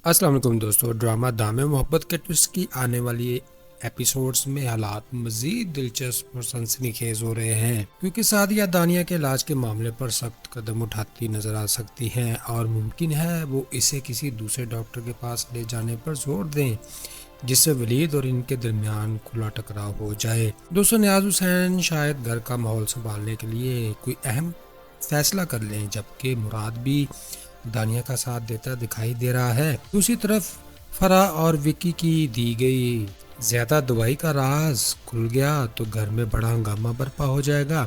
السلام علیکم دوستو، ڈرامہ دام محبت کے ٹوسٹ کی آنے والی ایپیسوڈز میں حالات مزید دلچسپ اور سنسنی خیز ہو رہے ہیں، کیونکہ سعدیہ دانیہ کے علاج کے معاملے پر سخت قدم اٹھاتی نظر آ سکتی ہیں اور ممکن ہے وہ اسے کسی دوسرے ڈاکٹر کے پاس لے جانے پر زور دیں جس سے ولید اور ان کے درمیان کھلا ٹکراؤ ہو جائے۔ دوستو، نیاز حسین شاید گھر کا ماحول سنبھالنے کے لیے کوئی اہم فیصلہ کر لیں، جبکہ مراد بھی دانیہ کا ساتھ دیتا دکھائی دے رہا ہے۔ دوسری طرف فرح اور وکی کی دی گئی زیادہ دوائی کا راز کھل گیا تو گھر میں بڑا ہنگامہ برپا ہو جائے گا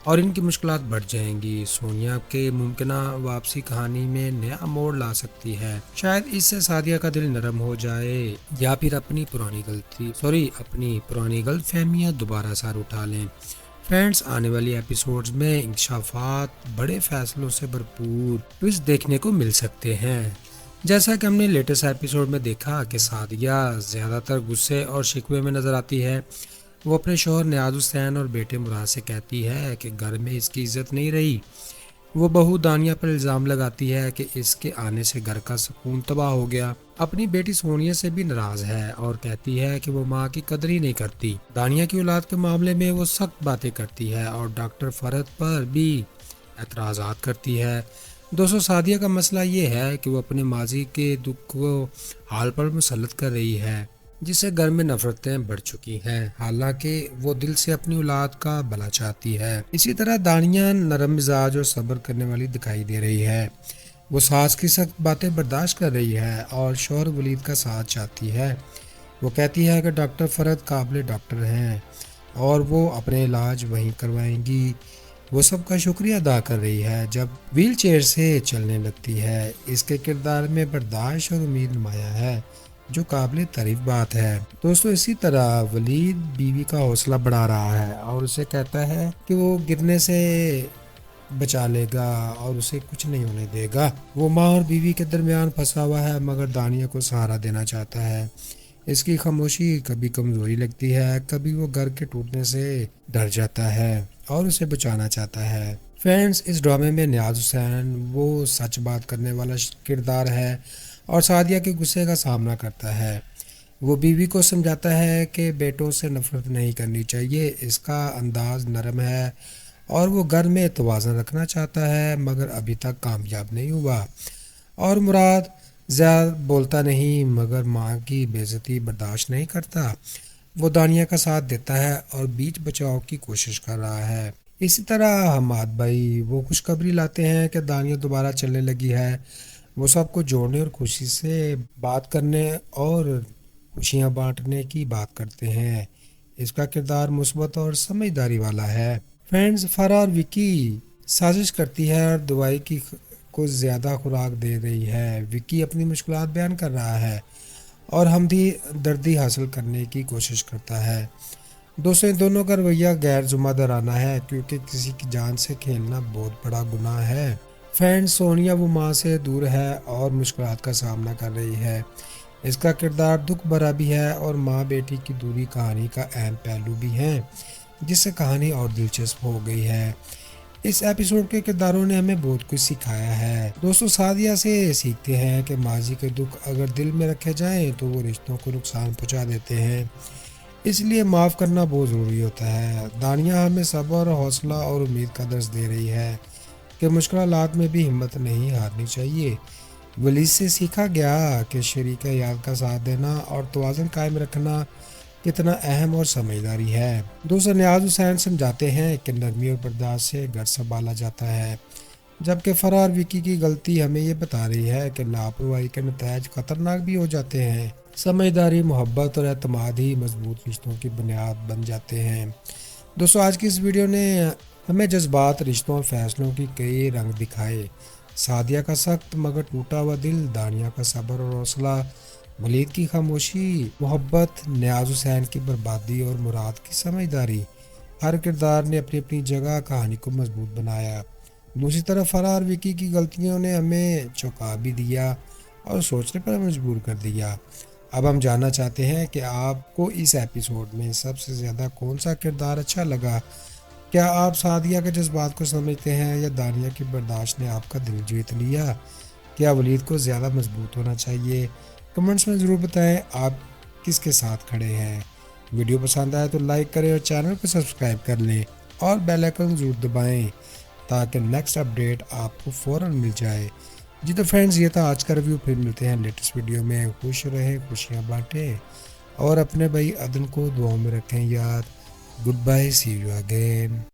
اور ان کی مشکلات بڑھ جائیں گی۔ سونیا کے ممکنہ واپسی کہانی میں نیا موڑ لا سکتی ہے، شاید اس سے سعدیہ کا دل نرم ہو جائے یا پھر اپنی پرانی غلط فہمیاں دوبارہ سر اٹھا لیں۔ فرینڈز، آنے والی ایپیسوڈز میں انکشافات بڑے فیصلوں سے بھرپور ٹویسٹ دیکھنے کو مل سکتے ہیں۔ جیسا کہ ہم نے لیٹسٹ ایپیسوڈ میں دیکھا کہ سعدیہ زیادہ تر غصے اور شکوے میں نظر آتی ہے۔ وہ اپنے شوہر نیاز حسین اور بیٹے مراد سے کہتی ہے کہ گھر میں اس کی عزت نہیں رہی۔ وہ بہو دانیہ پر الزام لگاتی ہے کہ اس کے آنے سے گھر کا سکون تباہ ہو گیا۔ اپنی بیٹی سونیا سے بھی ناراض ہے اور کہتی ہے کہ وہ ماں کی قدر ہی نہیں کرتی۔ دانیہ کی اولاد کے معاملے میں وہ سخت باتیں کرتی ہے اور ڈاکٹر فرد پر بھی اعتراضات کرتی ہے۔ دوستو، سعدیہ کا مسئلہ یہ ہے کہ وہ اپنے ماضی کے دکھ کو حال پر مسلط کر رہی ہے، جس سے گھر میں نفرتیں بڑھ چکی ہیں، حالانکہ وہ دل سے اپنی اولاد کا بھلا چاہتی ہے۔ اسی طرح دانیہ نرم مزاج اور صبر کرنے والی دکھائی دے رہی ہے۔ وہ ساس کی سخت باتیں برداشت کر رہی ہے اور شوہر ولید کا ساتھ چاہتی ہے۔ وہ کہتی ہے کہ ڈاکٹر فرد قابل ڈاکٹر ہیں اور وہ اپنے علاج وہیں کروائیں گی۔ وہ سب کا شکریہ ادا کر رہی ہے جب ویل چیئر سے چلنے لگتی ہے۔ اس کے کردار میں برداشت اور امید نمایاں ہے، جو قابل تعریف بات ہے۔ دوستو، اسی طرح ولید بیوی کا حوصلہ بڑھا رہا ہے اور اسے کہتا ہے کہ وہ گرنے سے بچا لے گا اور اسے کچھ نہیں ہونے دے گا۔ وہ ماں اور بیوی کے درمیان پھنسا ہوا ہے مگر دانیہ کو سہارا دینا چاہتا ہے۔ اس کی خاموشی کبھی کمزوری لگتی ہے، کبھی وہ گھر کے ٹوٹنے سے ڈر جاتا ہے اور اسے بچانا چاہتا ہے۔ فرینڈز، اس ڈرامے میں نیاز حسین وہ سچ بات کرنے والا کردار ہے اور سعدیہ کے غصے کا سامنا کرتا ہے۔ وہ بیوی کو سمجھاتا ہے کہ بیٹوں سے نفرت نہیں کرنی چاہیے۔ اس کا انداز نرم ہے اور وہ گھر میں توازن رکھنا چاہتا ہے مگر ابھی تک کامیاب نہیں ہوا۔ اور مراد زیادہ بولتا نہیں مگر ماں کی بے عزتی برداشت نہیں کرتا۔ وہ دانیہ کا ساتھ دیتا ہے اور بیچ بچاؤ کی کوشش کر رہا ہے۔ اسی طرح حماد بھائی وہ خوشخبری لاتے ہیں کہ دانیہ دوبارہ چلنے لگی ہے۔ وہ سب کو جوڑنے اور خوشی سے بات کرنے اور خوشیاں بانٹنے کی بات کرتے ہیں۔ اس کا کردار مثبت اور سمجھداری والا ہے۔ فرینڈز، فرح اور وکی سازش کرتی ہے اور دوائی کو زیادہ خوراک دے رہی ہے۔ وکی اپنی مشکلات بیان کر رہا ہے اور ہمدردی حاصل کرنے کی کوشش کرتا ہے۔ دوستوں، ان دونوں کا رویہ غیر ذمہ دارانہ ہے کیونکہ کسی کی جان سے کھیلنا بہت بڑا گناہ ہے۔ فرینڈ، سونیا وہ ماں سے دور ہے اور مشکلات کا سامنا کر رہی ہے۔ اس کا کردار دکھ بھرا بھی ہے اور ماں بیٹی کی دوری کہانی کا اہم پہلو بھی ہے، جس سے کہانی اور دلچسپ ہو گئی ہے۔ اس ایپیسوڈ کے کرداروں نے ہمیں بہت کچھ سکھایا ہے۔ دوستو، سعدیہ سے سیکھتے ہیں کہ ماضی کے دکھ اگر دل میں رکھے جائیں تو وہ رشتوں کو نقصان پہنچا دیتے ہیں، اس لیے معاف کرنا بہت ضروری ہوتا ہے۔ دانیہ ہمیں صبر، حوصلہ اور امید کا درس دے رہی ہے کہ مشکل حالات میں بھی ہمت نہیں ہارنی چاہیے۔ ولید سے سیکھا گیا کہ شریک حیات کا ساتھ دینا اور توازن قائم رکھنا کتنا اہم اور سمجھداری ہے۔ دوستو، نیاز حسین سمجھاتے ہیں کہ نرمی اور برداشت سے گھر سنبھالا جاتا ہے، جبکہ فرح اور وکی کی غلطی ہمیں یہ بتا رہی ہے کہ لاپرواہی کے نتائج خطرناک بھی ہو جاتے ہیں۔ سمجھداری، محبت اور اعتماد ہی مضبوط رشتوں کی بنیاد بن جاتے ہیں۔ دوستو، آج کی اس ویڈیو نے ہمیں جذبات، رشتوں اور فیصلوں کی کئی رنگ دکھائے۔ سعدیہ کا سخت مگر ٹوٹا ہوا دل، دانیہ کا صبر اور حوصلہ، ولید کی خاموشی، محبت، نیاز حسین کی بربادی اور مراد کی سمجھداری۔ ہر کردار نے اپنی اپنی جگہ کہانی کو مضبوط بنایا۔ دوسری طرف فرح اور وکی کی غلطیوں نے ہمیں چونکا بھی دیا اور سوچنے پر مجبور کر دیا۔ اب ہم جاننا چاہتے ہیں کہ آپ کو اس ایپیسوڈ میں سب سے زیادہ کون سا کردار اچھا لگا؟ کیا آپ سعدیہ کے جذبات کو سمجھتے ہیں یا دانیہ کی برداشت نے آپ کا دل جیت لیا؟ کیا ولید کو زیادہ مضبوط ہونا چاہیے؟ کمنٹس میں ضرور بتائیں آپ کس کے ساتھ کھڑے ہیں۔ ویڈیو پسند آئے تو لائک کریں اور چینل کو سبسکرائب کر لیں اور بیل آئیکن ضرور دبائیں تاکہ نیکسٹ اپڈیٹ آپ کو فوراً مل جائے۔ جی تو فرینڈز، یہ تھا آج کا ریویو، پھر ملتے ہیں لیٹسٹ ویڈیو میں۔ خوش رہیں، خوشیاں بانٹیں اور اپنے بھائی عدن کو دعاؤں میں رکھیں یاد۔ Goodbye, see you again.